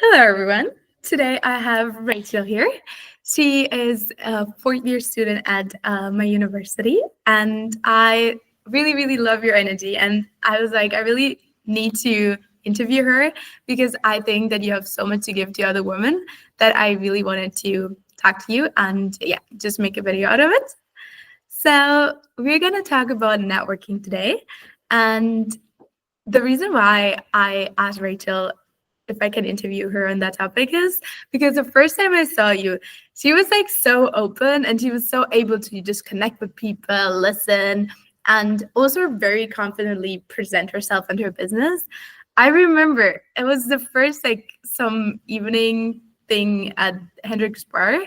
Hello, everyone. Today I have Rachel here. She is a fourth-year student at my university, and I really, really love your energy. And I was like, I really need to interview her because I think that you have so much to give to other women that I really wanted to talk to you and just make a video out of it. So we're going to talk about networking today. And the reason why I asked Rachel if I can interview her on that topic is because the first time I saw you, she was like so open and she was so able to just connect with people, listen, and also very confidently present herself and her business. I remember it was the first like some evening thing at Hendrik's bar,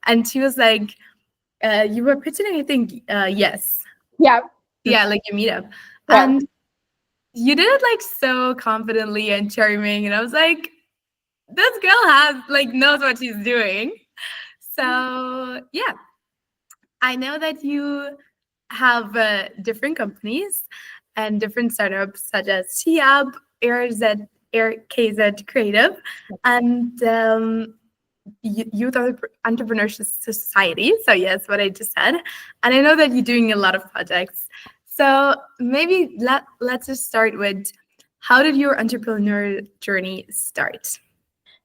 and she was like, you were pitching, I think, yes. Yeah. Yeah, like a meetup. Yeah. And you did it like so confidently and charming, and I was like, this girl knows what she's doing. So yeah, I know that you have different companies and different startups such as Shiab, KZ Creative, and Youth Entrepreneurship Society. So yes, what I just said. And I know that you're doing a lot of projects. So maybe let's just start with, how did your entrepreneur journey start?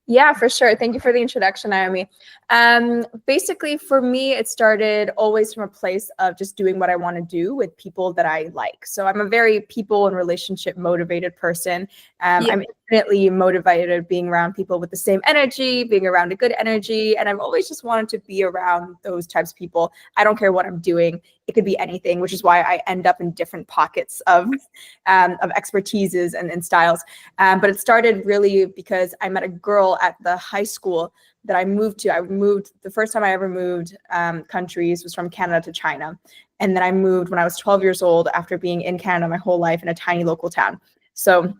Yeah, for sure. Thank you for the introduction, Naomi. Basically, for me, it started always from a place of just doing what I want to do with people that I like. So I'm a very people and relationship motivated person. I'm infinitely motivated being around people with the same energy, being around a good energy. And I've always just wanted to be around those types of people. I don't care what I'm doing. It could be anything, which is why I end up in different pockets of expertises and styles. But it started really because I met a girl at the high school that I moved to. The first time I ever moved countries was from Canada to China. And then I moved when I was 12 years old after being in Canada my whole life in a tiny local town. So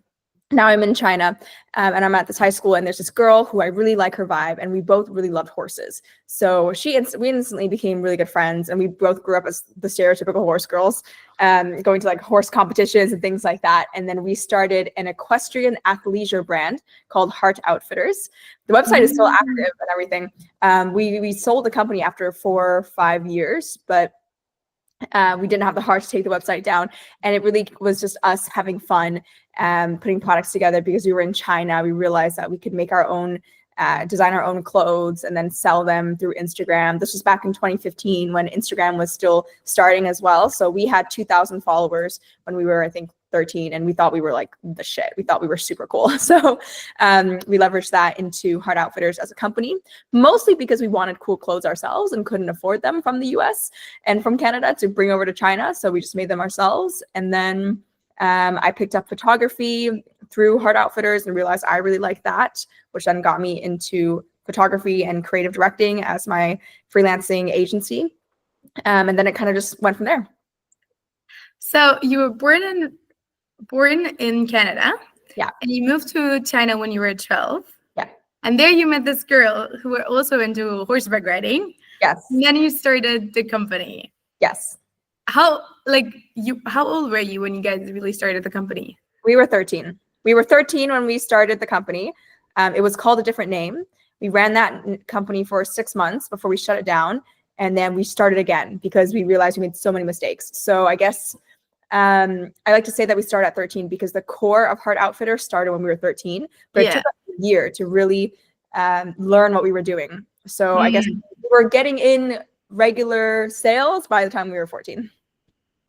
now I'm in China and I'm at this high school, and there's this girl who I really like her vibe, and we both really loved horses. So we instantly became really good friends, and we both grew up as the stereotypical horse girls, going to like horse competitions and things like that. And then we started an equestrian athleisure brand called Heart Outfitters. The website is still active and everything. We sold the company after 4 or 5 years, but we didn't have the heart to take the website down, and it really was just us having fun, putting products together because we were in China. We realized that we could make our own, design our own clothes and then sell them through Instagram. This was back in 2015 when Instagram was still starting as well. So we had 2,000 followers when we were, I think, 13, and we thought we were like the shit. We thought we were super cool. So we leveraged that into Heart Outfitters as a company, mostly because we wanted cool clothes ourselves and couldn't afford them from the US and from Canada to bring over to China. So we just made them ourselves. And then I picked up photography through Heart Outfitters and realized I really liked that, which then got me into photography and creative directing as my freelancing agency. And then it kind of just went from there. So you were born in Canada. Yeah. And you moved to China when you were 12. Yeah. And there you met this girl who were also into horseback riding. Yes. And then you started the company. Yes. How old were you when you guys really started the company? We were 13. We were 13 when we started the company. It was called a different name. We ran that company for 6 months before we shut it down. And then we started again because we realized we made so many mistakes. So I guess I like to say that we started at 13 because the core of Heart Outfitter started when we were 13, but it took us a year to really learn what we were doing. So I guess we were getting in regular sales by the time we were 14.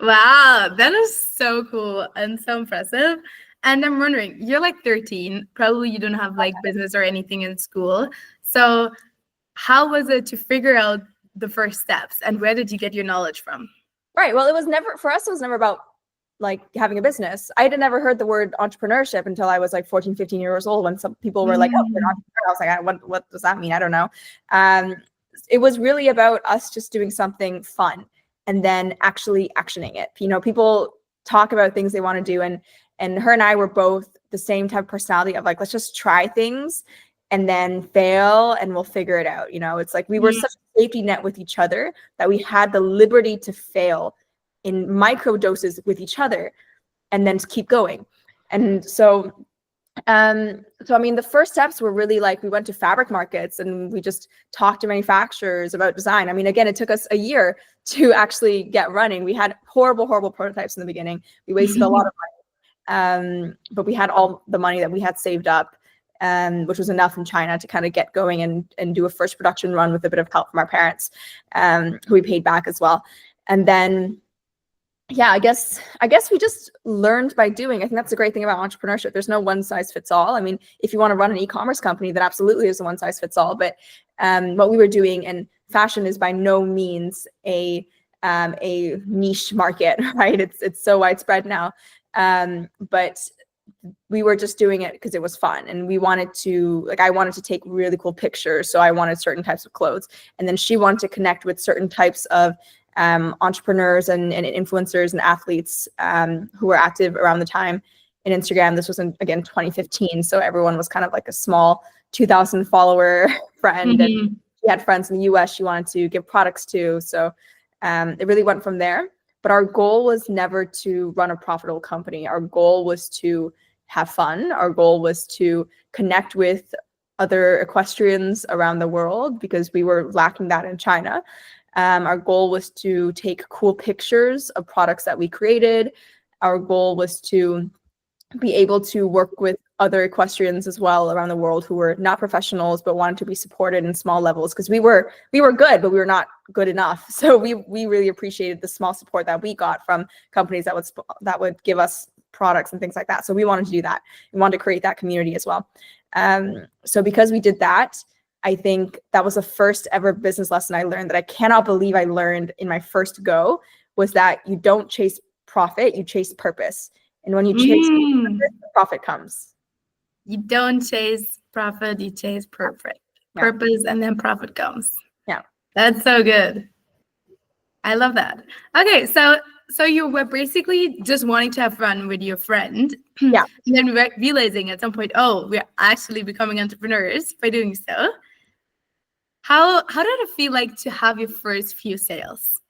Wow, that is so cool and so impressive. And I'm wondering, you're like 13, probably you don't have like business or anything in school. So how was it to figure out the first steps, and where did you get your knowledge from? Right. Well, it was never about like having a business. I had never heard the word entrepreneurship until I was like 14, 15 years old, when some people were like, oh, you're an entrepreneur. I was like, what does that mean? I don't know. It was really about us just doing something fun and then actually actioning it. You know, people talk about things they want to do, and her and I were both the same type of personality of like, let's just try things and then fail and we'll figure it out. You know, it's like we were such a safety net with each other that we had the liberty to fail in micro doses with each other and then keep going. And so So, I mean, the first steps were really like, we went to fabric markets and we just talked to manufacturers about design. I mean, again, it took us a year to actually get running. We had horrible prototypes in the beginning. We wasted a lot of money, but we had all the money that we had saved up, which was enough in China to kind of get going and do a first production run with a bit of help from our parents, who we paid back as well. And then, yeah, I guess we just learned by doing. I think that's the great thing about entrepreneurship. There's no one size fits all. I mean, if you want to run an e-commerce company, then absolutely is a one size fits all. But what we were doing, and fashion is by no means a niche market, right? It's so widespread now. But we were just doing it because it was fun, and we wanted to, like, I wanted to take really cool pictures, so I wanted certain types of clothes, and then she wanted to connect with certain types of entrepreneurs and influencers and athletes who were active around the time in Instagram. This was in, again, 2015. So everyone was kind of like a small 2,000 follower friend. And she had friends in the US she wanted to give products to. So it really went from there. But our goal was never to run a profitable company. Our goal was to have fun. Our goal was to connect with other equestrians around the world, because we were lacking that in China. Our goal was to take cool pictures of products that we created. Our goal was to be able to work with other equestrians as well around the world who were not professionals but wanted to be supported in small levels, because we were good, but we were not good enough. So we really appreciated the small support that we got from companies that would give us products and things like that. So we wanted to do that. We wanted to create that community as well. So because we did that, I think that was the first ever business lesson I learned that I cannot believe I learned in my first go, was that you don't chase profit, you chase purpose. And when you chase purpose, profit comes. You don't chase profit, you chase purpose, and then profit comes. Yeah. That's so good. I love that. Okay, so you were basically just wanting to have fun with your friend. Yeah. And then realizing at some point, oh, we're actually becoming entrepreneurs by doing so. How did it feel like to have your first few sales?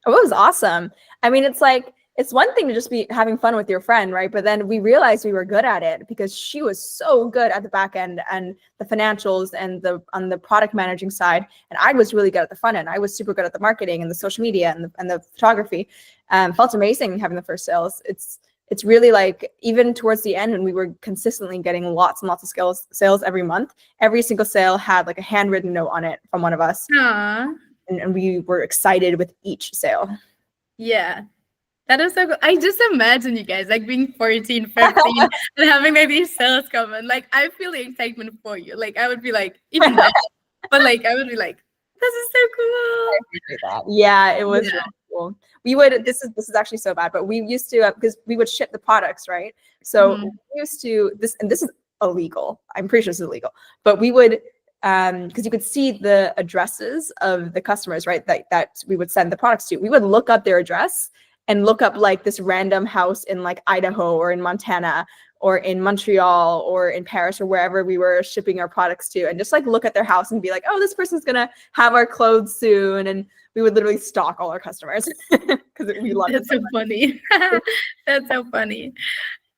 Oh, it was awesome. I mean, it's like, it's one thing to just be having fun with your friend, right? But then we realized we were good at it because she was so good at the back end and the financials and on the product managing side. And I was really good at the front end. I was super good at the marketing and the social media and the photography. Felt amazing having the first sales. It's really like, even towards the end when we were consistently getting lots and lots of sales every month, every single sale had like a handwritten note on it from one of us. Aww. And we were excited with each sale. Yeah. That is so cool. I just imagine you guys like being 14, 15 and having like these sales come in. Like, I feel the excitement for you. Like, I would be like, even now, but like, I would be like, this is so cool. I appreciate that. Yeah, it was really cool. We would, this is actually so bad, but we used to, because we would ship the products, right? So we used to, this is illegal. I'm pretty sure this is illegal, but we would, because you could see the addresses of the customers, right? That we would send the products to. We would look up their address and look up like this random house in like Idaho or in Montana or in Montreal or in Paris or wherever we were shipping our products to, and just like look at their house and be like, oh, this person's gonna have our clothes soon. And we would literally stalk all our customers because we loved it. That's so funny. That's so funny.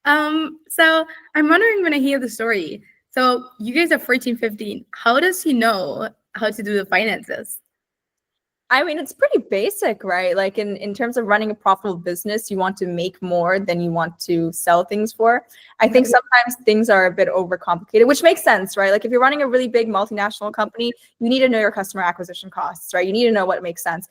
So I'm wondering, when I hear the story, so you guys are 14, 15. How does he know how to do the finances? I mean, it's pretty basic, right? Like in terms of running a profitable business, you want to make more than you want to sell things for. I think sometimes things are a bit overcomplicated, which makes sense, right? Like if you're running a really big multinational company, you need to know your customer acquisition costs, right? You need to know what makes sense.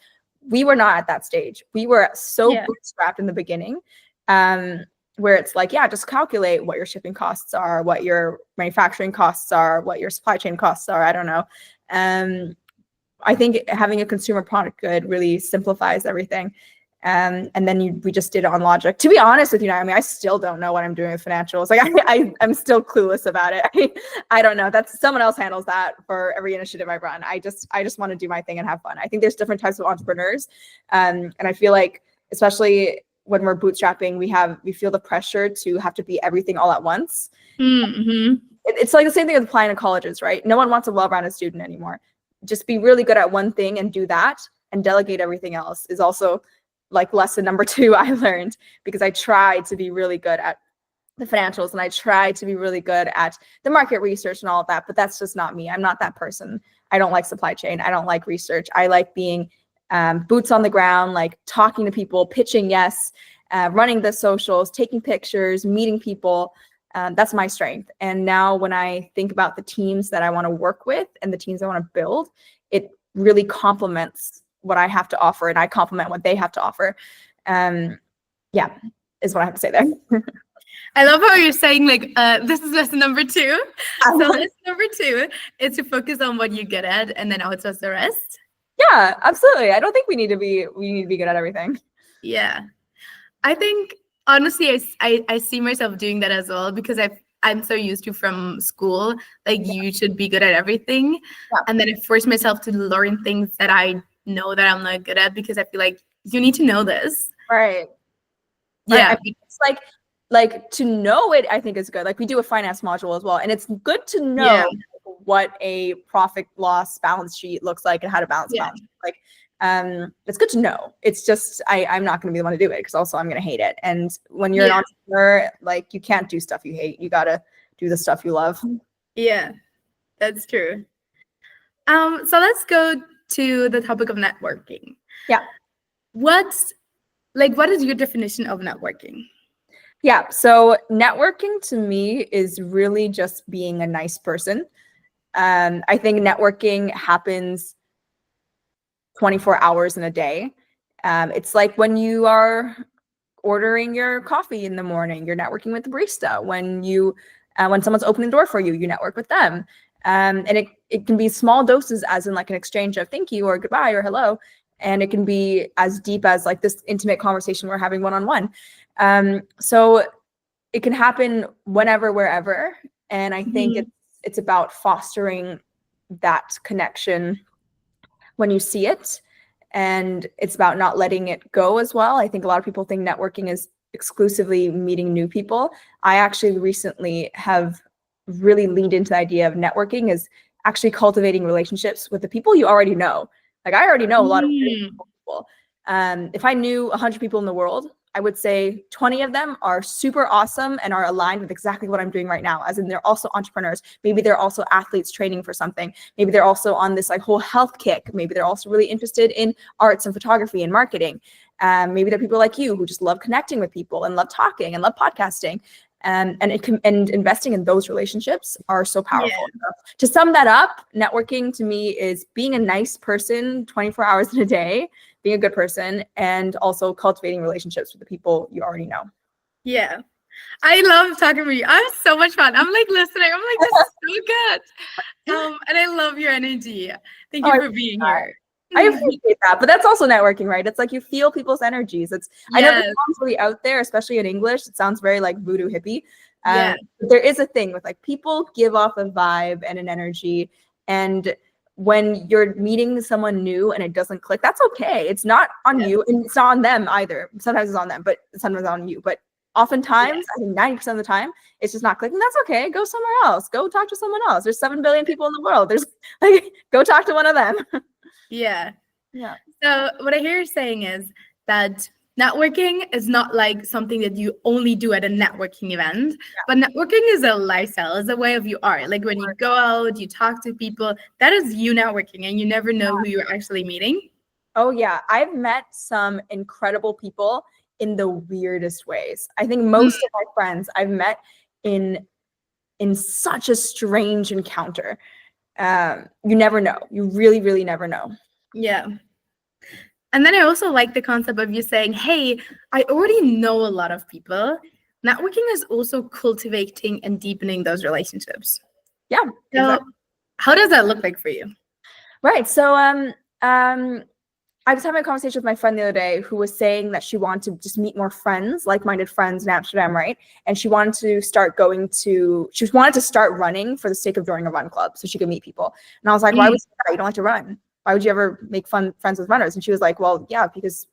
We were not at that stage. We were so bootstrapped in the beginning, where it's like, yeah, just calculate what your shipping costs are, what your manufacturing costs are, what your supply chain costs are. I don't know. I think having a consumer product good really simplifies everything. And then we just did it on logic. To be honest with you, I mean, I still don't know what I'm doing with financials. Like I'm still clueless about it. I don't know. That's someone else handles that for every initiative I run. I just want to do my thing and have fun. I think there's different types of entrepreneurs. And I feel like, especially when we're bootstrapping, we feel the pressure to have to be everything all at once. Mm-hmm. It's like the same thing with applying to colleges, right? No one wants a well-rounded student anymore. Just be really good at one thing and do that, and delegate everything else is also like lesson number 2 I learned, because I tried to be really good at the financials, and I try to be really good at the market research and all of that, but that's just not me. I'm not that person. I don't like supply chain. I don't like research. I like being boots on the ground, like talking to people, pitching, yes, running the socials, taking pictures, meeting people. That's my strength. And now when I think about the teams that I want to work with and the teams I want to build, it really complements what I have to offer, and I complement what they have to offer. Yeah, is what I have to say there. I love how you're saying like this is lesson number 2. So lesson number 2 is to focus on what you're good at and then outsource the rest. Yeah, absolutely. I don't think we need to be good at everything. Yeah. I think honestly I see myself doing that as well, because I'm so used to from school, like you should be good at everything. Yeah. And then I force myself to learn things that I know that I'm not good at, because I feel like you need to know this. Right. Yeah. I mean, it's like to know it, I think is good. Like we do a finance module as well, and it's good to know what a profit loss balance sheet looks like and how to balance balance sheet. Like it's good to know. It's just I'm not going to be the one to do it, because also I'm going to hate it. And when you're an entrepreneur, like you can't do stuff you hate. You got to do the stuff you love. Yeah, that's true. So let's go to the topic of networking. Yeah. What is your definition of networking? Yeah, so networking to me is really just being a nice person. I think networking happens 24 hours in a day. It's like when you are ordering your coffee in the morning, you're networking with the barista. When someone's opening the door for you, you network with them. And it can be small doses, as in like an exchange of thank you or goodbye or hello. And it can be as deep as like this intimate conversation we're having one-on-one. So it can happen whenever, wherever. And I think it's about fostering that connection when you see it. And it's about not letting it go as well. I think a lot of people think networking is exclusively meeting new people. I actually recently have really leaned into the idea of networking is actually cultivating relationships with the people you already know. Like I already know a lot of people. If I knew 100 people in the world, I would say 20 of them are super awesome and are aligned with exactly what I'm doing right now. As in they're also entrepreneurs. Maybe they're also athletes training for something. Maybe they're also on this like whole health kick. Maybe they're also really interested in arts and photography and marketing. Maybe they're people like you who just love connecting with people and love talking and love podcasting. And investing in those relationships are so powerful. So to sum that up, networking to me is being a nice person 24 hours in a day, being a good person, and also cultivating relationships with the people you already know. Yeah. I love talking with you. I'm so much fun. I'm like listening. I'm like, this is so good. And I love your energy. Thank you for being here. I appreciate that, but that's also networking, right? It's like you feel people's energies. I know this sounds really out there, especially in English. It sounds very like voodoo hippie. But there is a thing with like people give off a vibe and an energy, and when you're meeting someone new and it doesn't click, that's okay. It's not on you, and it's not on them either. Sometimes it's on them, but sometimes on you. But oftentimes, I think 90% of the time, it's just not clicking. That's okay. Go somewhere else. Go talk to someone else. There's 7 billion people in the world. There's like, go talk to one of them. Yeah. So what I hear you saying is that networking is not like something that you only do at a networking event, but networking is a lifestyle, is a way of you are. Like when you go out, you talk to people, that is you networking, and you never know who you're actually meeting. Oh yeah, I've met some incredible people in the weirdest ways. I think most of my friends I've met in such a strange encounter. You never know. You really, really never know. Yeah. And then I also like the concept of you saying, hey, I already know a lot of people. Networking is also cultivating and deepening those relationships. Yeah. So exactly. How does that look like for you? Right. So I was having a conversation with my friend the other day who was saying that she wanted to just meet more friends, like-minded friends in Amsterdam, right? And she wanted to start running for the sake of joining a run club so she could meet people. And I was like, why would you do that? You don't like to run. Why would you ever make friends with runners? And she was like, well, yeah, because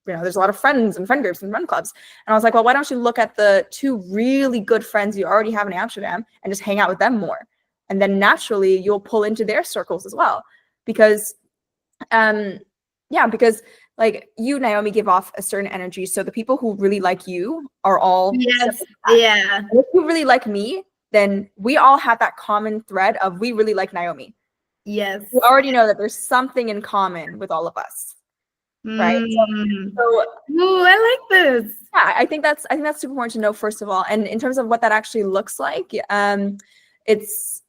there's a lot of friends and friend groups and run clubs. And I was like, well, why don't you look at the 2 really good friends you already have in Amsterdam and just hang out with them more? And then naturally you'll pull into their circles as well. Because like you, Naomi, give off a certain energy. So the people who really like you are all Yes. similar to that. Yeah. And if you really like me, then we all have that common thread of we really like Naomi. Yes. We already know that there's something in common with all of us, right? Mm. So Ooh, I like this. yeah, I think that's super important to know, first of all. And in terms of what that actually looks like, it's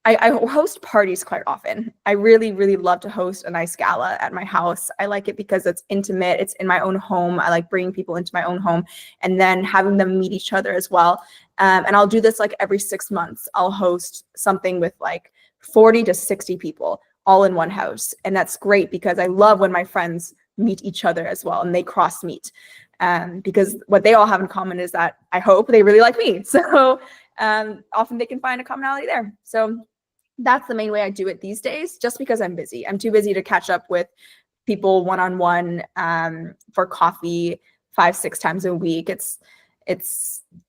I host parties quite often. I really, really love to host a nice gala at my house. I like it because it's intimate. It's in my own home. I like bringing people into my own home and then having them meet each other as well. And I'll do this like every 6 months. I'll host something with like 40 to 60 people all in one house. And that's great because I love when my friends meet each other as well and they cross meet. Because what they all have in common is that I hope they really like me. So often they can find a commonality there. So that's the main way I do it these days, just because I'm busy. I'm too busy to catch up with people one-on-one for coffee 5-6 times a week. It's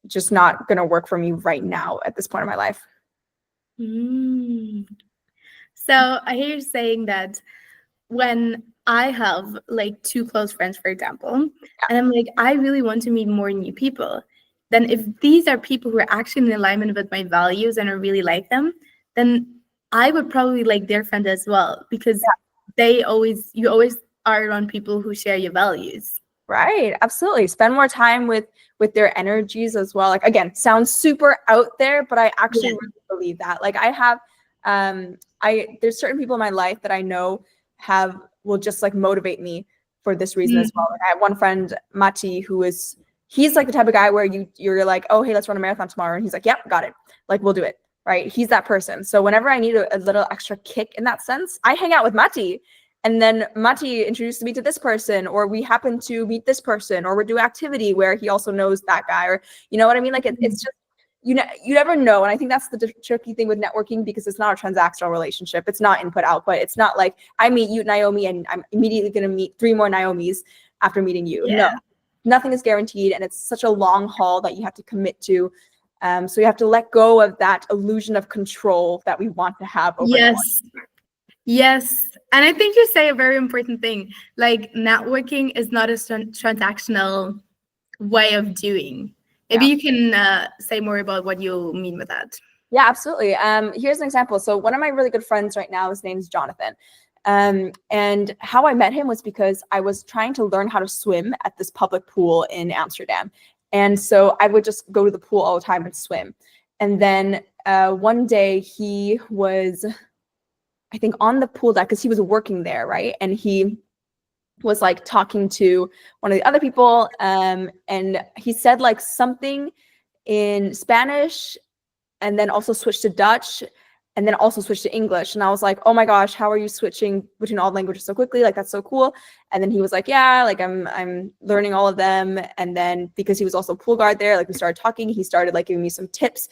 just not going to work for me right now at this point in my life. Mm. So I hear you saying that when I have like 2 close friends, for example, and I'm like, I really want to meet more new people, then if these are people who are actually in alignment with my values and I really like them, then I would probably like their friend as well, because you always are around people who share your values. Right. Absolutely. Spend more time with their energies as well. Like, again, sounds super out there, but I actually really believe that. Like I have, there's certain people in my life that I know will just like motivate me for this reason as well. Like I have one friend, Mati, he's like the type of guy where you're like, oh, hey, let's run a marathon tomorrow. And he's like, yep, got it. Like, we'll do it. Right. He's that person. So whenever I need a little extra kick in that sense, I hang out with Mati. And then Mati introduced me to this person, or we happen to meet this person, or we do activity where he also knows that guy, or you know what I mean? Like it's just, you never know. And I think that's the tricky thing with networking, because it's not a transactional relationship. It's not input output. It's not like I meet you, Naomi, and I'm immediately going to meet 3 more Naomis after meeting you. Yeah. No, nothing is guaranteed. And it's such a long haul that you have to commit to. So you have to let go of that illusion of control that we want to have over. Yes. And I think you say a very important thing. Like, networking is not a transactional way of doing. Maybe you can say more about what you mean with that. Yeah, absolutely. Here's an example. So one of my really good friends right now, his name's Jonathan. And how I met him was because I was trying to learn how to swim at this public pool in Amsterdam. And so I would just go to the pool all the time and swim. And then one day he was, I think, on the pool deck because he was working there, right? And he was like talking to one of the other people, and he said like something in Spanish, and then also switched to Dutch, and then also switched to English. And I was like, oh my gosh, how are you switching between all languages so quickly? Like, that's so cool. And then he was like, yeah, like I'm learning all of them. And then because he was also a pool guard there, like we started talking, he started like giving me some tips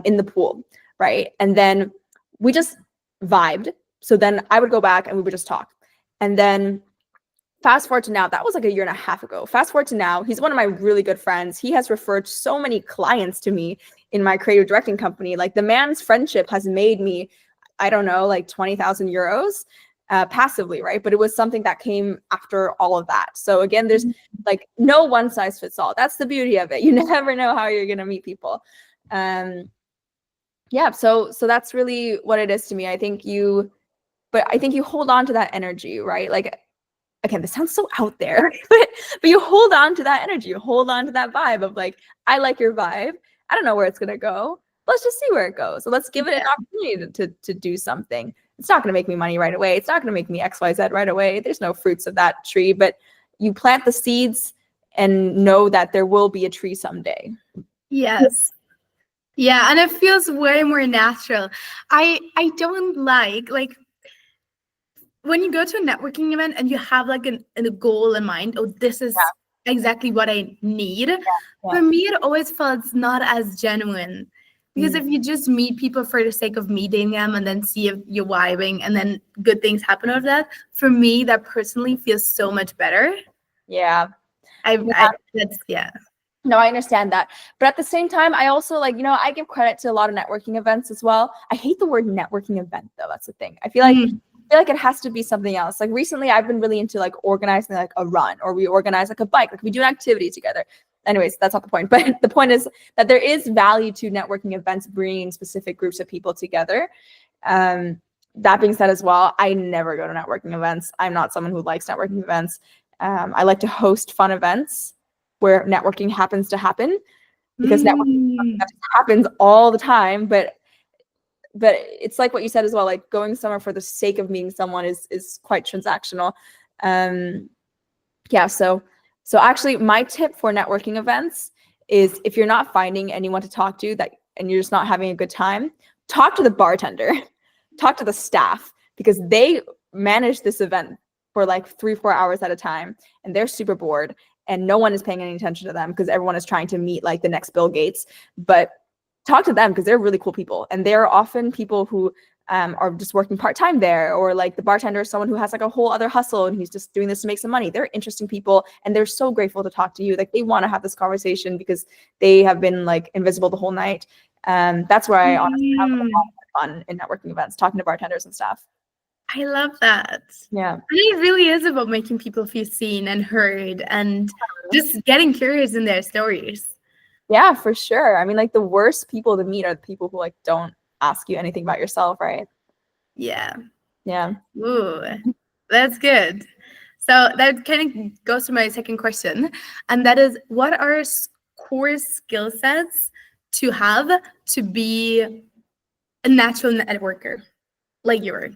in the pool, right? And then we just vibed. So then I would go back and we would just talk. And then fast forward to now, that was like a year and a half ago. Fast forward to now, he's one of my really good friends. He has referred so many clients to me in my creative directing company. Like, the man's friendship has made me, I don't know, like 20,000 euros passively, right? But it was something that came after all of that. So again, there's like no one size fits all. That's the beauty of it. You never know how you're going to meet people. Yeah, so that's really what it is to me. I think you hold on to that energy, right? Like, again, this sounds so out there, but you hold on to that energy. You hold on to that vibe of like, I like your vibe. I don't know where it's going to go. Let's just see where it goes. So let's give it an opportunity to do something. It's not going to make me money right away. It's not going to make me XYZ right away. There's no fruits of that tree, but you plant the seeds and know that there will be a tree someday. Yes. Yeah, and it feels way more natural. I don't like when you go to a networking event and you have like a goal in mind. Oh, this is exactly what I need. For me, it always felt not as genuine, because if you just meet people for the sake of meeting them and then see if you're vibing and then good things happen out of that, for me, that personally feels so much better. No, I understand that. But at the same time, I also I give credit to a lot of networking events as well. I hate the word networking event though. That's the thing. I feel like feel like it has to be something else. Like recently I've been really into like organizing like a run, or we organize like a bike, like we do an activity together. Anyways, that's not the point. But the point is that there is value to networking events bringing specific groups of people together. That being said as well, I never go to networking events. I'm not someone who likes networking events. I like to host fun events where networking happens to happen, because networking happens all the time. But it's like what you said as well, like going somewhere for the sake of meeting someone is quite transactional. Yeah, so actually my tip for networking events is, if you're not finding anyone to talk to that and you're just not having a good time, talk to the bartender, talk to the staff, because they manage this event for like 3-4 hours at a time, and they're super bored and no one is paying any attention to them because everyone is trying to meet like the next Bill Gates. But talk to them because they're really cool people, and they're often people who are just working part-time there, or like the bartender is someone who has like a whole other hustle and he's just doing this to make some money. They're interesting people and they're so grateful to talk to you. Like they want to have this conversation because they have been like invisible the whole night. That's where I honestly have a lot of fun in networking events, talking to bartenders and stuff. I love that. Yeah. And it really is about making people feel seen and heard and just getting curious in their stories. Yeah, for sure. I mean, like the worst people to meet are the people who like don't ask you anything about yourself, right? Yeah. Yeah. Ooh, that's good. So that kind of goes to my second question, and that is, what are core skill sets to have to be a natural networker like you are?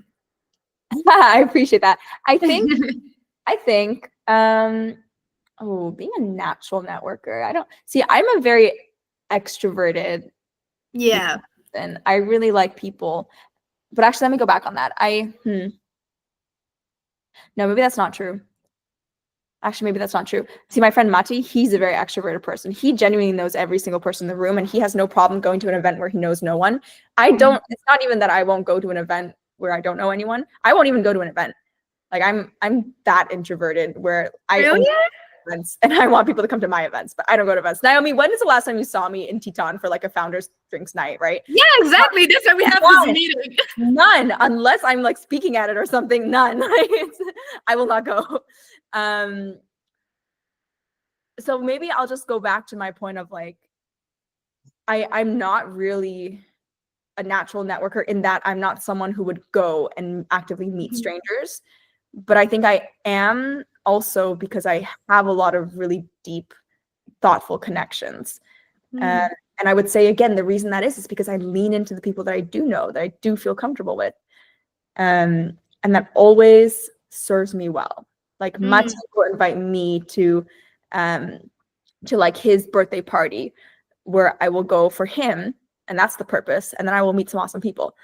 I appreciate that. I think being a natural networker. I don't see, I'm a very extroverted Yeah. and I really like people. But actually, let me go back on that. No, maybe that's not true. Actually, maybe that's not true. See, my friend Mati, he's a very extroverted person. He genuinely knows every single person in the room, and he has no problem going to an event where he knows no one. I don't, it's not even that I won't go to an event where I don't know anyone. I won't even go to an event. Like I'm that introverted where I Really? only go to events, and I want people to come to my events, but I don't go to events. Naomi, when is the last time you saw me in Teton for like a founders drinks night, right? Yeah, exactly. That's why we have this meeting. None, unless I'm like speaking at it or something. None. I will not go. So maybe I'll just go back to my point of like, I'm not really a natural networker in that I'm not someone who would go and actively meet strangers. But I think I am also because I have a lot of really deep, thoughtful connections. And I would say, again, the reason that is because I lean into the people that I do know, that I do feel comfortable with. And that always serves me well. Like Mati will invite me to like his birthday party where I will go for him, and that's the purpose. And then I will meet some awesome people.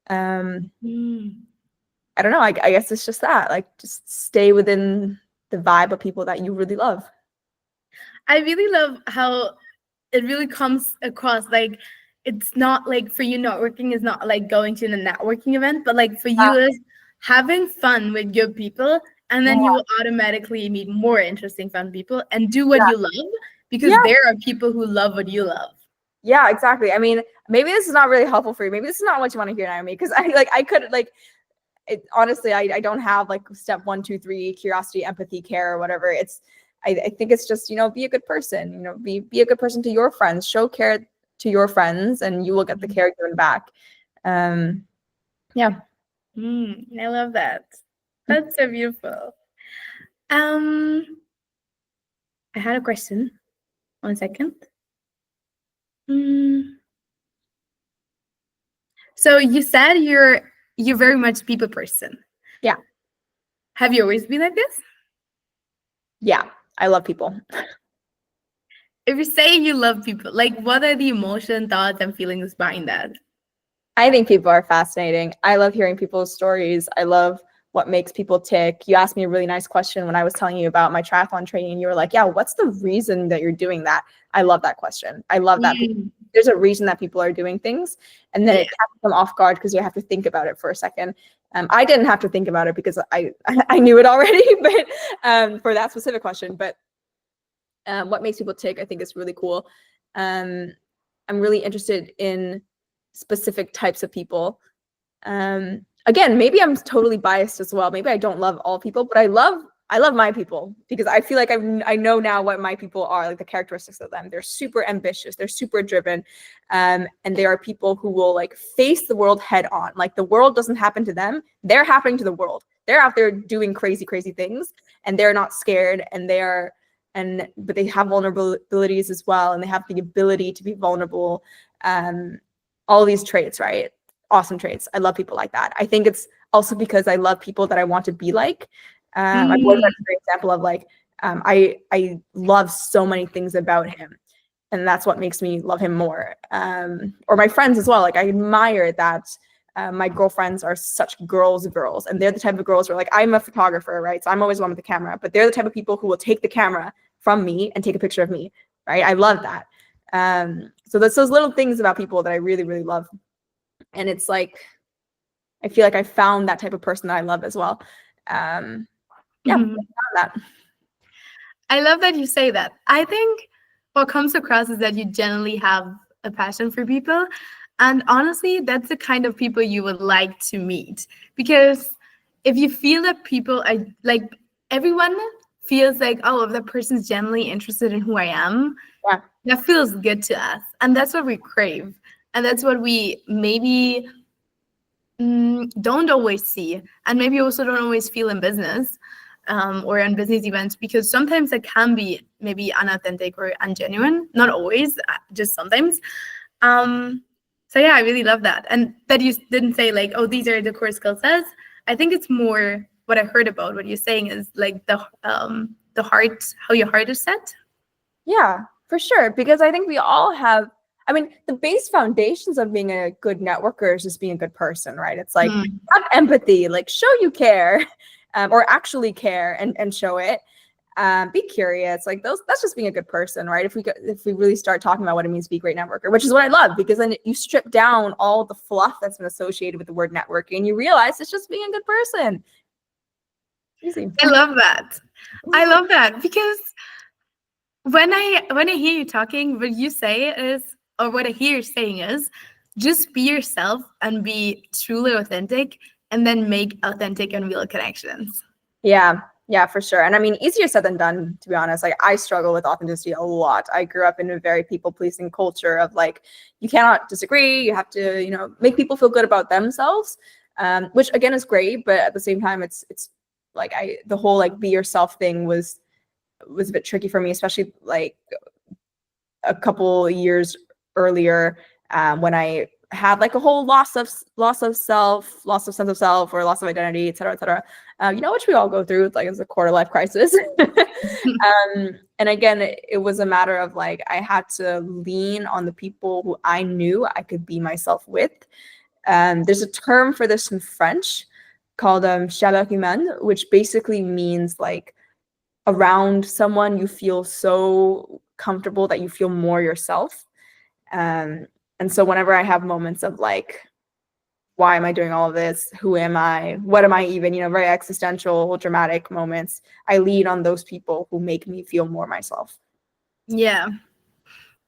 I don't know. I guess it's just that, like, just stay within the vibe of people that you really love. I really love how it really comes across like, it's not like for you, networking is not like going to a networking event, but like for you is having fun with your people, and then you will automatically meet more interesting fun people and do what you love, because there are people who love what you love. Yeah, exactly. I mean, maybe this is not really helpful for you. Maybe this is not what you want to hear, Naomi, because I could like it, honestly, I don't have like step 1, 2, 3, curiosity, empathy, care, or whatever. It's I think it's just, be a good person, be a good person to your friends, show care to your friends, and you will get the care given back. Yeah. I love that. That's so beautiful. I had a question. 1 second. So you said you're very much people person. Yeah. Have you always been like this? Yeah, I love people. If you say you love people, like what are the emotion, thoughts, and feelings behind that? I think people are fascinating. I love hearing people's stories. I love what makes people tick. You asked me a really nice question when I was telling you about my triathlon training, and you were like, yeah, what's the reason that you're doing that? I love that question. I love that. There's a reason that people are doing things, and then it catches them off guard because you have to think about it for a second. I didn't have to think about it because I knew it already, but for that specific question. But what makes people tick, I think, is really cool. I'm really interested in specific types of people. again, maybe I'm totally biased as well. Maybe I don't love all people, but I love my people, because I feel like I know now what my people are, like the characteristics of them. They're super ambitious, they're super driven, and they are people who will like face the world head on. Like the world doesn't happen to them, they're happening to the world. They're out there doing crazy things, and they're not scared, and but they have vulnerabilities as well, and they have the ability to be vulnerable. All these traits, right? Awesome traits. I love people like that. I think it's also because I love people that I want to be like. My boyfriend's a great example of like, I love so many things about him, and that's what makes me love him more. Or my friends as well. Like I admire that my girlfriends are such girls, and they're the type of girls where like, I'm a photographer, right? So I'm always the one with the camera, but they're the type of people who will take the camera from me and take a picture of me, right? I love that. So that's those little things about people that I really love. And it's like, I feel like I found that type of person that I love as well. That. I love that you say that. I think what comes across is that you generally have a passion for people. And honestly, that's the kind of people you would like to meet. Because if you feel that people are like, everyone feels like, oh, if that person's genuinely interested in who I am, that feels good to us. And that's what we crave. And that's what we maybe don't always see. And maybe also don't always feel in business. Or on business events, because sometimes it can be maybe unauthentic or ungenuine. Not always, just sometimes. So yeah, I really love that. And that you didn't say like, oh, these are the core skill sets. I think it's more what I heard about what you're saying is like the heart, how your heart is set. Yeah, for sure. Because I think we all have, I mean, the base foundations of being a good networker is just being a good person, right? It's like, have empathy, like show you care. Or actually care and show it. Be curious, like that's just being a good person, right? If we really start talking about what it means to be a great networker, which is what I love, because then you strip down all the fluff that's been associated with the word networking, and you realize it's just being a good person. Easy. I love that because when I hear you talking, what you say is, or what I hear you saying is, just be yourself and be truly authentic, and then make authentic and real connections. Yeah, for sure. And I mean, easier said than done, to be honest. Like I struggle with authenticity a lot. I grew up in a very people-pleasing culture of like, you cannot disagree. You have to, make people feel good about themselves, which again is great. But at the same time, it's like the whole like be yourself thing was a bit tricky for me, especially like a couple years earlier when I had like a whole loss of self, loss of sense of self, or loss of identity, et cetera, which we all go through, like it's a quarter life crisis. And again, it was a matter of like, I had to lean on the people who I knew I could be myself with. There's a term for this in French called chaleur humaine, which basically means like around someone you feel so comfortable that you feel more yourself. And so whenever I have moments of like, why am I doing all of this? Who am I? What am I even? Very existential, dramatic moments. I lean on those people who make me feel more myself. Yeah.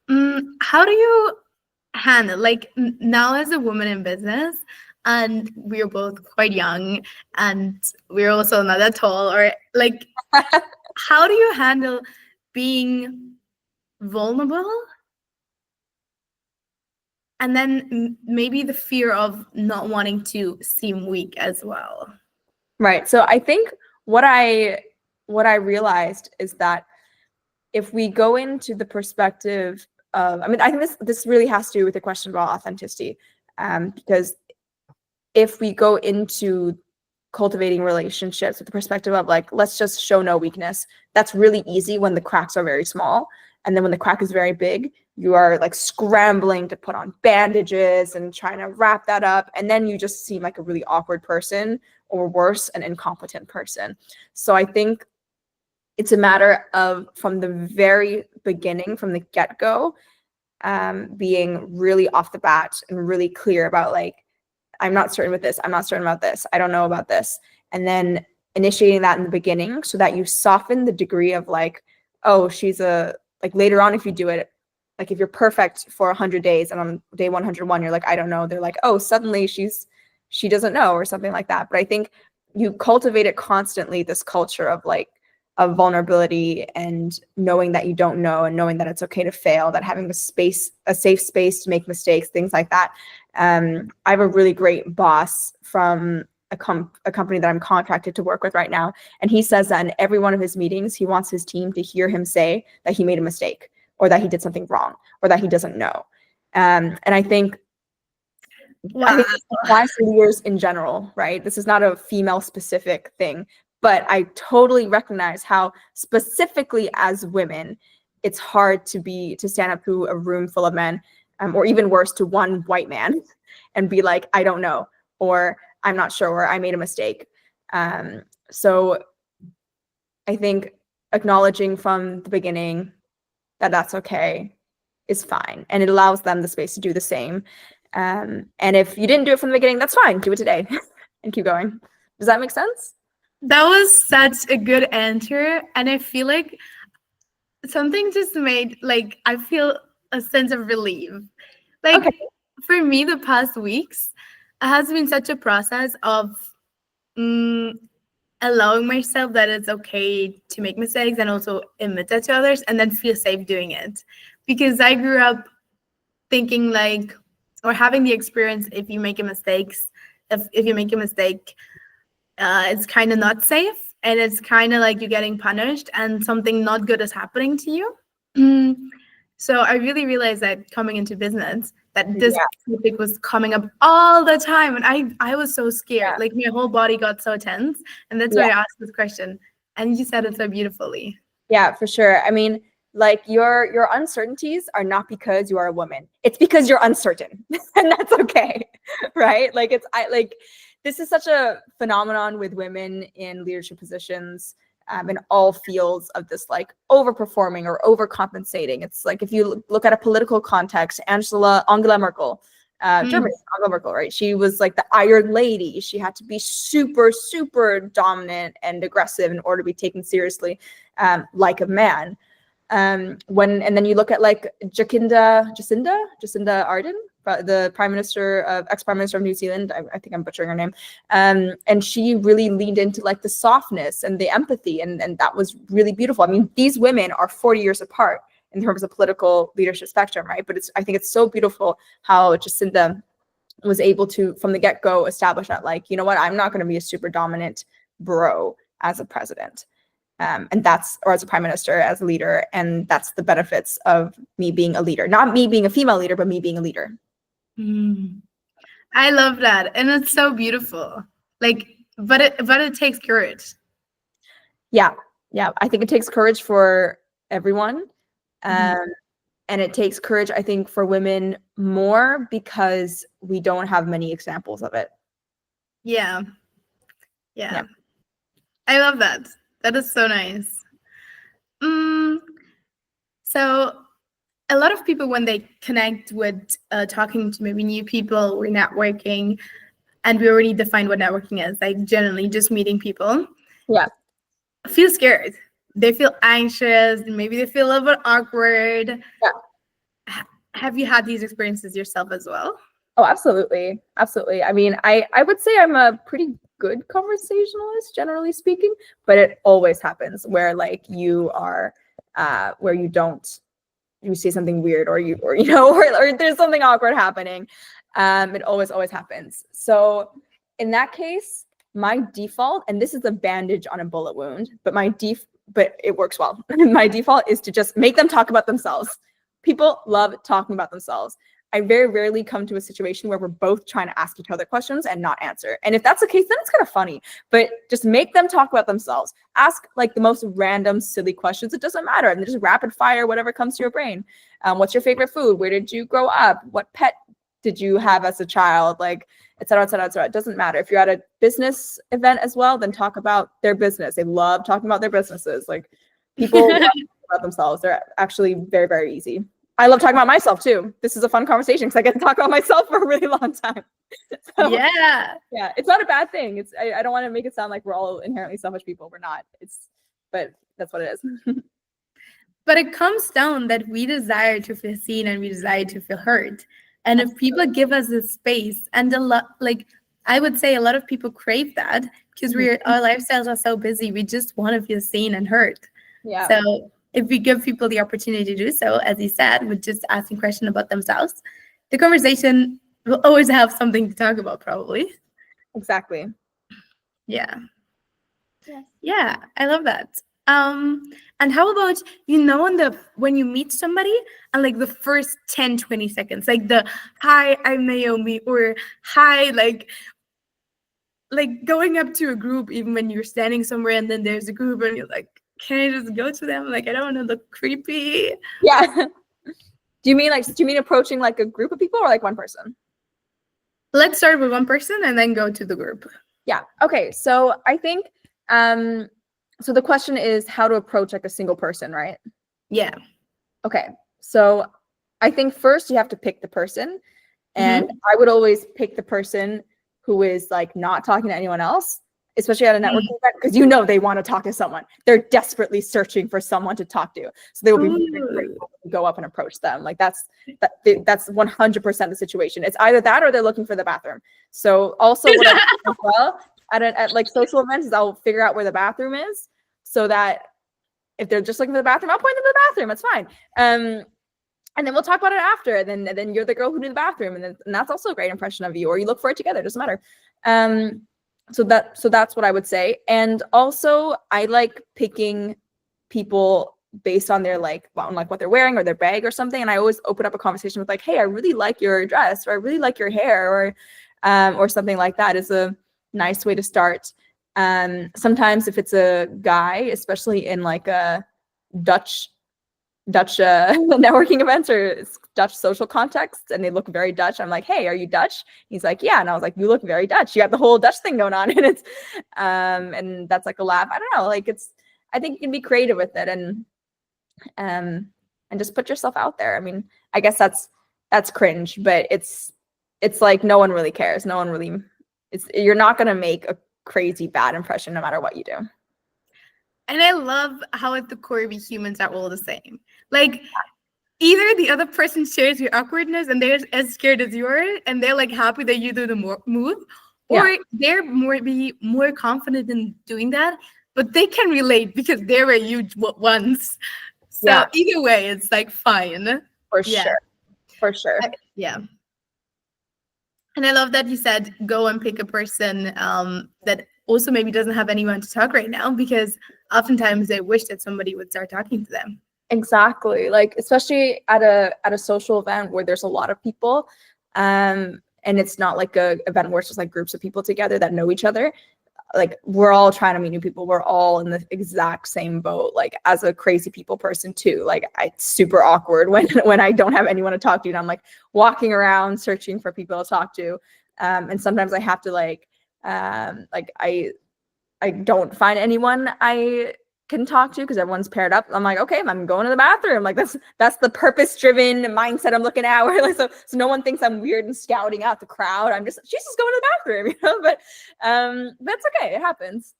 How do you handle, like now as a woman in business, and we're both quite young, and we're also not that tall, or like, how do you handle being vulnerable? And then maybe the fear of not wanting to seem weak as well. Right. So I think what I realized is that if we go into the perspective of, I think this really has to do with the question about authenticity, because if we go into cultivating relationships with the perspective of like, let's just show no weakness, that's really easy when the cracks are very small. And then when the crack is very big, you are like scrambling to put on bandages and trying to wrap that up. And then you just seem like a really awkward person, or worse, an incompetent person. So I think it's a matter of, from the very beginning, from the get-go, being really off the bat and really clear about like, I'm not certain with this. I'm not certain about this. I don't know about this. And then initiating that in the beginning so that you soften the degree of like, oh, like later on, if you do it, like if you're perfect for 100 days and on day 101, you're like, I don't know. They're like, oh, suddenly she's she doesn't know or something like that. But I think you cultivate it constantly, this culture of like of vulnerability and knowing that you don't know and knowing that it's okay to fail, that having a safe space to make mistakes, things like that. I have a really great boss from a company that I'm contracted to work with right now. And he says that in every one of his meetings, he wants his team to hear him say that he made a mistake or that he did something wrong or that he doesn't know. And I think this applies to leaders in general, right? This is not a female specific thing, but I totally recognize how specifically as women, it's hard to stand up to a room full of men, or even worse, to one white man and be like, I don't know, or I'm not sure, or I made a mistake. So I think acknowledging from the beginning that that's okay is fine. And it allows them the space to do the same. And if you didn't do it from the beginning, that's fine. Do it today and keep going. Does that make sense? That was such a good answer. And I feel like something just made, like, I feel a sense of relief. Like, Okay. For me, the past weeks, it has been such a process of allowing myself that it's okay to make mistakes and also admit that to others and then feel safe doing it. Because I grew up thinking like, or having the experience, if you make a mistake, it's kind of not safe and it's kind of like you're getting punished and something not good is happening to you. So I really realized that coming into business, that this topic was coming up all the time. And I was so scared. Like my whole body got so tense. And that's why I asked this question. And you said it so beautifully. Yeah, for sure. I mean, like your uncertainties are not because you are a woman. It's because you're uncertain. And that's okay. Right? Like this is such a phenomenon with women in leadership positions. In all fields of this like overperforming or overcompensating. It's like if you look at a political context, Angela Merkel, Germany, Angela Merkel, right? She was like the Iron Lady. She had to be super, super dominant and aggressive in order to be taken seriously, like a man. And then you look at like Jacinda Ardern, the ex-prime minister of New Zealand. I think I'm butchering her name. And she really leaned into like the softness and the empathy, and that was really beautiful. I mean, these women are 40 years apart in terms of political leadership spectrum, right? But I think it's so beautiful how Jacinda was able to, from the get-go, establish that, like, you know what, I'm not going to be a super dominant bro as a president. And or as a prime minister, as a leader. And that's the benefits of me being a leader. Not me being a female leader, but me being a leader. I love that. And it's so beautiful. Like, but it takes courage. Yeah. I think it takes courage for everyone. And it takes courage, I think, for women more because we don't have many examples of it. Yeah. I love that. That is so nice. So a lot of people, when they connect with talking to maybe new people, we're networking, and we already defined what networking is, like generally just meeting people. Yeah. Feel scared. They feel anxious. Maybe they feel a little bit awkward. Yeah. Have you had these experiences yourself as well? Oh, absolutely. Absolutely. I mean, I would say I'm a pretty good conversationalist, generally speaking, but it always happens where like you are, where you say something weird or there's something awkward happening. It always happens. So in that case, my default, and this is a bandage on a bullet wound, but it works well. My default is to just make them talk about themselves. People love talking about themselves. I very rarely come to a situation where we're both trying to ask each other questions and not answer. And if that's the case, then it's kind of funny, but just make them talk about themselves. Ask like the most random, silly questions. It doesn't matter. And just rapid fire, whatever comes to your brain. What's your favorite food? Where did you grow up? What pet did you have as a child? Like, et cetera, et cetera, et cetera. It doesn't matter. If you're at a business event as well, then talk about their business. They love talking about their businesses. Like people love talking about themselves. They're actually very, very easy. I love talking about myself too. This is a fun conversation because I get to talk about myself for a really long time. So, yeah, it's not a bad thing. I don't want to make it sound like we're all inherently selfish people. We're not. But that's what it is. But it comes down that we desire to feel seen and we desire to feel heard. And if people give us the space and I would say a lot of people crave that because our lifestyles are so busy. We just want to feel seen and heard. Yeah. So if we give people the opportunity to do so, as you said, with just asking questions about themselves, the conversation will always have something to talk about, probably. Exactly. Yeah. Yeah, I love that. And how about, when you meet somebody and like the first 10, 20 seconds, like the hi, I'm Naomi, or hi, like going up to a group, even when you're standing somewhere and then there's a group and you're like, can I just go to them? Like, I don't want to look creepy. Yeah. Do you mean approaching like a group of people or like one person? Let's start with one person and then go to the group. Yeah. Okay. So I think, so the question is how to approach like a single person, right? Yeah. Okay. So I think first you have to pick the person, and I would always pick the person who is like not talking to anyone else, especially at a networking event, because they want to talk to someone. They're desperately searching for someone to talk to. So they will be very grateful to go up and approach them. Like that's 100% the situation. It's either that or they're looking for the bathroom. So also what I do as well at like social events is I'll figure out where the bathroom is, so that if they're just looking for the bathroom, I'll point them to the bathroom. It's fine. And then we'll talk about it after. And then you're the girl who knew the bathroom, and that's also a great impression of you. Or you look for it together. It doesn't matter. So that's what I would say. And also, I like picking people based on their on what they're wearing or their bag or something. And I always open up a conversation with like, hey, I really like your dress, or I really like your hair, or something like that is a nice way to start. Sometimes if it's a guy, especially in like a Dutch networking events or Dutch social contexts, and they look very Dutch, I'm like, hey, are you Dutch? He's like, yeah. And I was like, you look very Dutch. You got the whole Dutch thing going on. And it's and that's like a laugh. I don't know, like I think you can be creative with it, and just put yourself out there. I mean, I guess that's cringe, but it's like no one really cares. You're not gonna make a crazy bad impression no matter what you do. And I love how at the core we humans are all the same. Like, either the other person shares your awkwardness and they're as scared as you are, and they're like happy that you do the move, or they're more confident in doing that, but they can relate because they were huge once. So either way, it's like fine. For sure. Yeah. And I love that you said go and pick a person that also maybe doesn't have anyone to talk right now, because oftentimes they wish that somebody would start talking to them. Exactly. Like, especially at a social event where there's a lot of people, and it's not like a event where it's just like groups of people together that know each other. Like, we're all trying to meet new people. We're all in the exact same boat. Like, as a crazy people person too, like it's super awkward when I don't have anyone to talk to, and I'm like walking around searching for people to talk to. And sometimes I have to I don't find anyone I can talk to because everyone's paired up. I'm like, okay, I'm going to the bathroom. Like that's the purpose-driven mindset I'm looking at. Where so no one thinks I'm weird and scouting out the crowd. She's just going to the bathroom, But that's okay. It happens.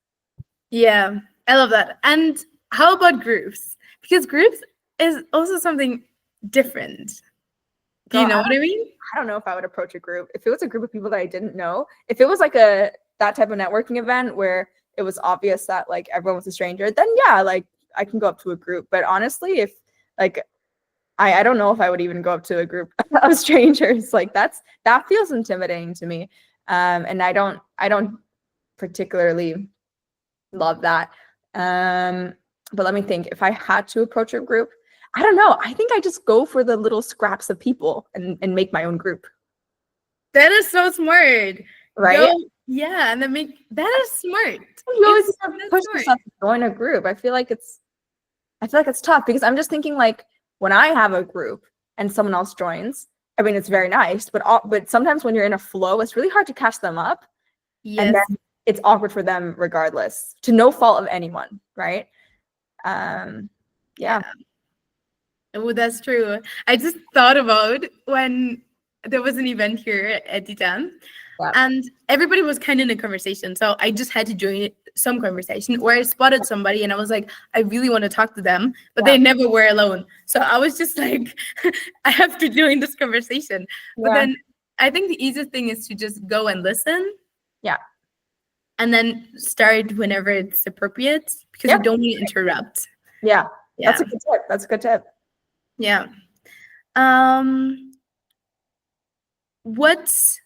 Yeah, I love that. And how about groups? Because groups is also something different. Do you know what I mean? I don't know if I would approach a group. If it was a group of people that I didn't know, if it was like that type of networking event where it was obvious that like everyone was a stranger, then yeah, like I can go up to a group. But honestly, if like I don't know if I would even go up to a group of strangers. Like that feels intimidating to me. And I don't particularly love that. But let me think. If I had to approach a group, I don't know. I think I just go for the little scraps of people and make my own group. That is so smart. Right? Yeah, and that is smart. You always push yourself to join a group. I feel like it's tough because I'm just thinking like when I have a group and someone else joins, I mean, it's very nice, but sometimes when you're in a flow, it's really hard to catch them up. Yes. And then it's awkward for them regardless, to no fault of anyone, right? Yeah. Oh, that's true. I just thought about when there was an event here at D10, and everybody was kind of in a conversation. So I just had to join some conversation, or I spotted somebody and I was like, I really want to talk to them, but they never were alone. So I was just like, I have to join this conversation. But then I think the easiest thing is to just go and listen Yeah. And then start whenever it's appropriate because Yep. you don't want to interrupt. Yeah. Yeah. That's a good tip. That's a good tip. Yeah. What's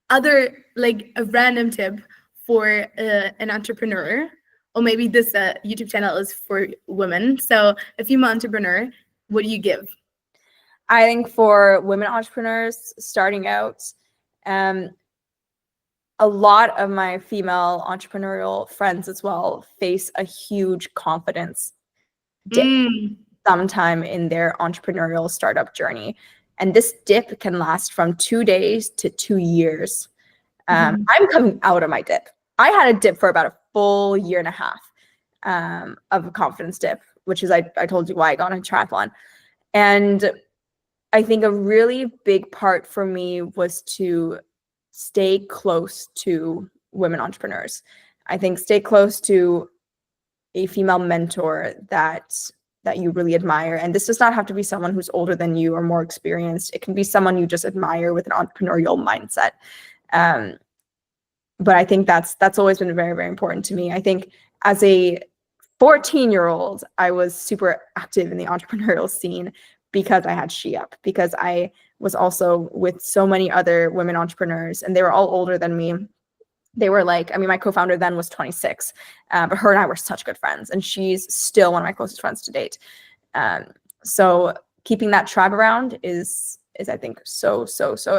other, like, a random tip for an entrepreneur, or maybe this YouTube channel is for women, so a female entrepreneur, what do you give? I think for women entrepreneurs starting out, a lot of my female entrepreneurial friends as well face a huge confidence dip sometime in their entrepreneurial startup journey. And this dip can last from 2 days to 2 years. I'm coming out of my dip. I had a dip for about a full year and a half of a confidence dip, which is I told you why I got into triathlon. And I think a really big part for me was to stay close to women entrepreneurs. I think stay close to a female mentor that you really admire. And this does not have to be someone who's older than you or more experienced. It can be someone you just admire with an entrepreneurial mindset. But I think that's always been very, very important to me. I think as a 14-year-old, I was super active in the entrepreneurial scene because I had She Up, because I was also with so many other women entrepreneurs, and they were all older than me. They were like, I mean, my co-founder then was 26, but her and I were such good friends, and she's still one of my closest friends to date. So keeping that tribe around is I think so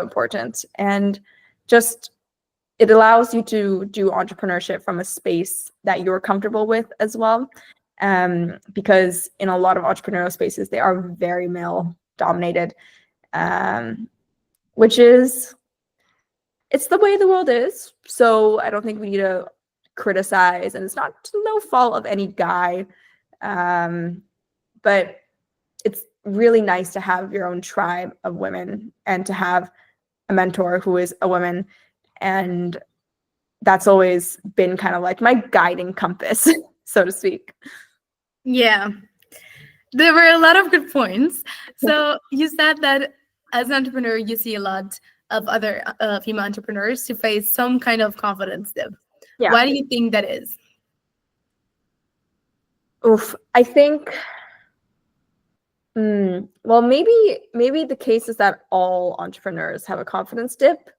important, and just it allows you to do entrepreneurship from a space that you're comfortable with as well. Because in a lot of entrepreneurial spaces, they are very male dominated, which is, it's the way the world is. So I don't think we need to criticize, and it's not no fault of any guy. But it's really nice to have your own tribe of women and to have a mentor who is a woman. And that's always been kind of like my guiding compass, so to speak. Yeah, there were a lot of good points. So you said that as an entrepreneur, you see a lot of other female entrepreneurs who face some kind of confidence dip. Yeah. Why do you think that is? Oof, I think, well, maybe the case is that all entrepreneurs have a confidence dip,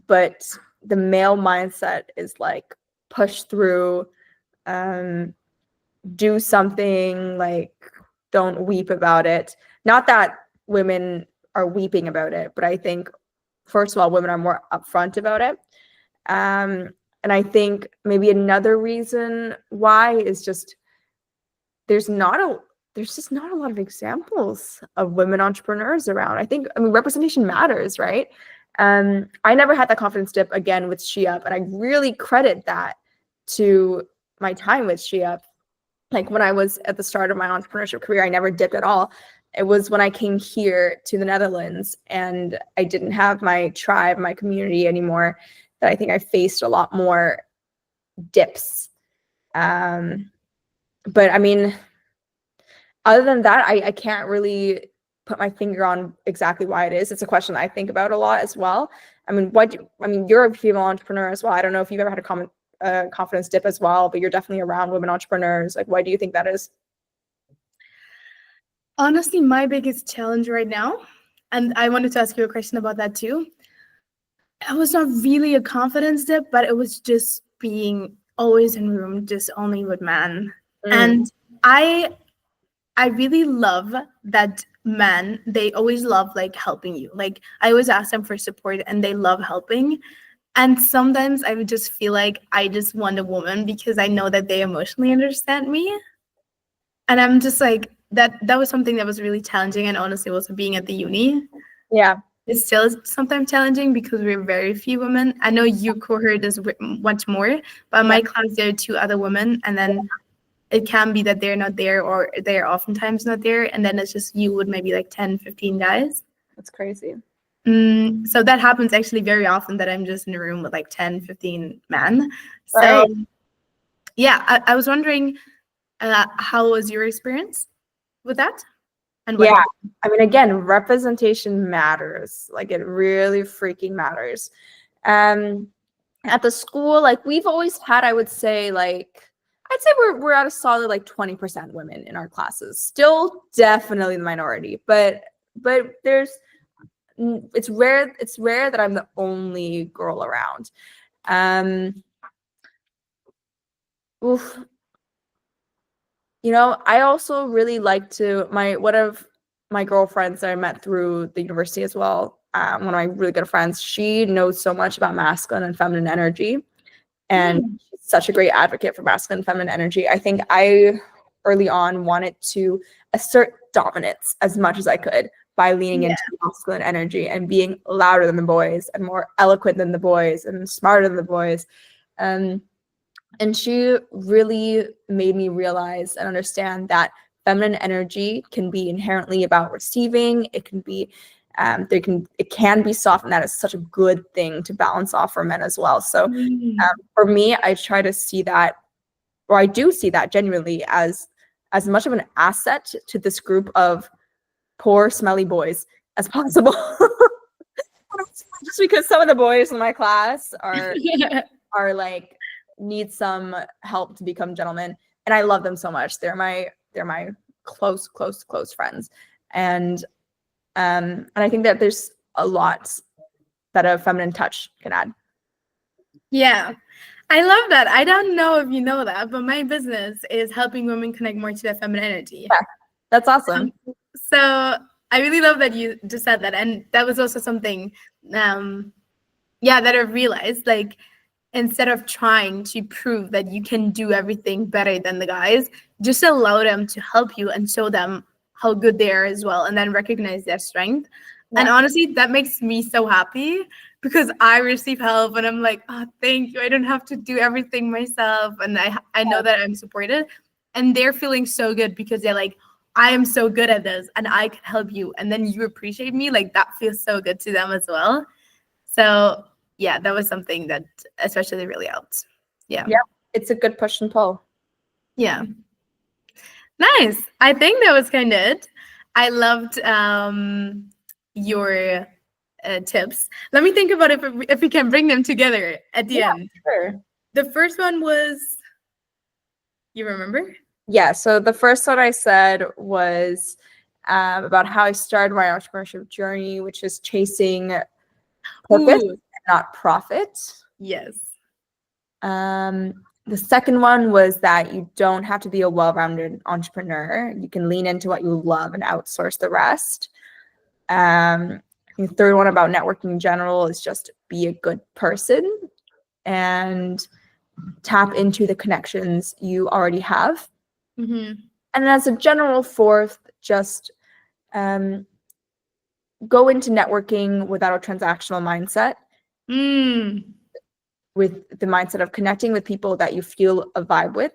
but the male mindset is like push through, do something, like don't weep about it. Not that women are weeping about it, but I think first of all, women are more upfront about it. And I think maybe another reason why is just there's just not a lot of examples of women entrepreneurs around. I mean, representation matters, right? I never had that confidence dip again with She Up, and I really credit that to my time with She Up. Like when I was at the start of my entrepreneurship career, I never dipped at all. It was when I came here to the Netherlands and I didn't have my tribe, my community anymore, that I think I faced a lot more dips. But I mean, other than that, I can't really put my finger on exactly why it is. It's a question that I think about a lot as well. I mean, you're a female entrepreneur as well. I don't know if you've ever had a confidence dip as well, but you're definitely around women entrepreneurs. Like, why do you think that is? Honestly, my biggest challenge right now, and I wanted to ask you a question about that too. It was not really a confidence dip, but it was just being always in room, just only with men. And I really love that men, they always love like helping you. Like I always ask them for support and they love helping. And sometimes I would just feel like I just want a woman because I know that they emotionally understand me. And I'm just like, that was something that was really challenging. And honestly, also being at the uni. Yeah. It's still sometimes challenging because we're very few women. I know your cohort is much more, but in my class, there are 2 other women. And then it can be that they're not there or they're oftentimes not there. And then it's just you with maybe like 10, 15 guys. That's crazy. So that happens actually very often that I'm just in a room with like 10, 15 men. Right. So yeah, I was wondering, how was your experience with that? And what Yeah, I mean, again, representation matters. Like it really freaking matters. At the school, like we've always had, I would say, like I'd say we're at a solid like 20% women in our classes. Still definitely the minority, but there's it's rare that I'm the only girl around. Oof. You know, I also really like to one of my girlfriends that I met through the university as well. One of my really good friends, she knows so much about masculine and feminine energy, and she's such a great advocate for masculine and feminine energy. I think I early on wanted to assert dominance as much as I could by leaning into masculine energy and being louder than the boys and more eloquent than the boys and smarter than the boys. And she really made me realize and understand that feminine energy can be inherently about receiving. It can be it can be soft, and that is such a good thing to balance off for men as well. So for me, I try to see that, or I do see that genuinely as much of an asset to this group of poor, smelly boys as possible. Just because some of the boys in my class are like need some help to become gentlemen, and I love them so much. They're my close friends, and I think that there's a lot that a feminine touch can add. Yeah, I love that. I don't know if you know that, but my business is helping women connect more to their feminine energy. Yeah, that's awesome. So I really love that you just said that, and that was also something, that I realized, like, instead of trying to prove that you can do everything better than the guys, just allow them to help you and show them how good they are as well, and then recognize their strength. Yeah. And honestly, that makes me so happy because I receive help and I'm like, oh, thank you. I don't have to do everything myself. And I know that I'm supported, and they're feeling so good because they're like, I am so good at this and I can help you. And then you appreciate me. Like, that feels so good to them as well. So yeah, that was something that especially really helped. Yeah. Yeah, it's a good push and pull. Yeah. Nice. I think that was kind of it. I loved your tips. Let me think about if we can bring them together at the end. Sure. The first one was, you remember? Yeah, so the first one I said was about how I started my entrepreneurship journey, which is chasing purpose, not profit. Yes. The second one was that you don't have to be a well-rounded entrepreneur. You can lean into what you love and outsource the rest. The third one about networking in general is just be a good person and tap into the connections you already have. Mm-hmm. And as a general fourth, just go into networking without a transactional mindset. With the mindset of connecting with people that you feel a vibe with,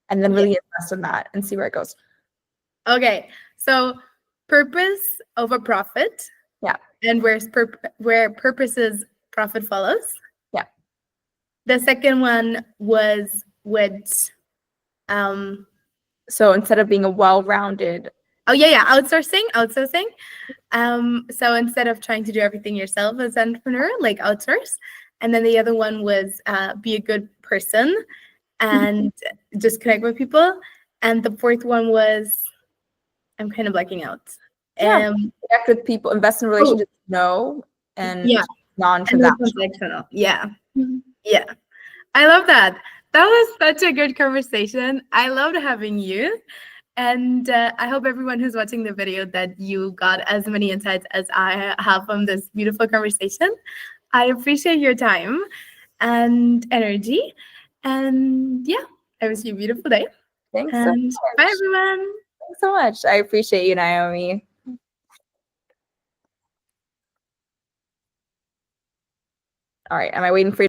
and then really invest in that and see where it goes. Okay, so purpose over profit. Yeah. And where purpose is, profit follows. Yeah. The second one was with so instead of being a well-rounded. Outsourcing. So instead of trying to do everything yourself as an entrepreneur, like outsource. And then the other one was be a good person and just connect with people. And the fourth one was, I'm kind of blacking out. Connect with people, invest in relationships, and non-transactional. Yeah. Mm-hmm. Yeah. I love that. That was such a good conversation. I loved having you. And I hope everyone who's watching the video that you got as many insights as I have from this beautiful conversation. I appreciate your time and energy. And yeah, I wish you a beautiful day. Thanks so much. Bye, everyone. Thanks so much. I appreciate you, Naomi. All right. Am I waiting for you?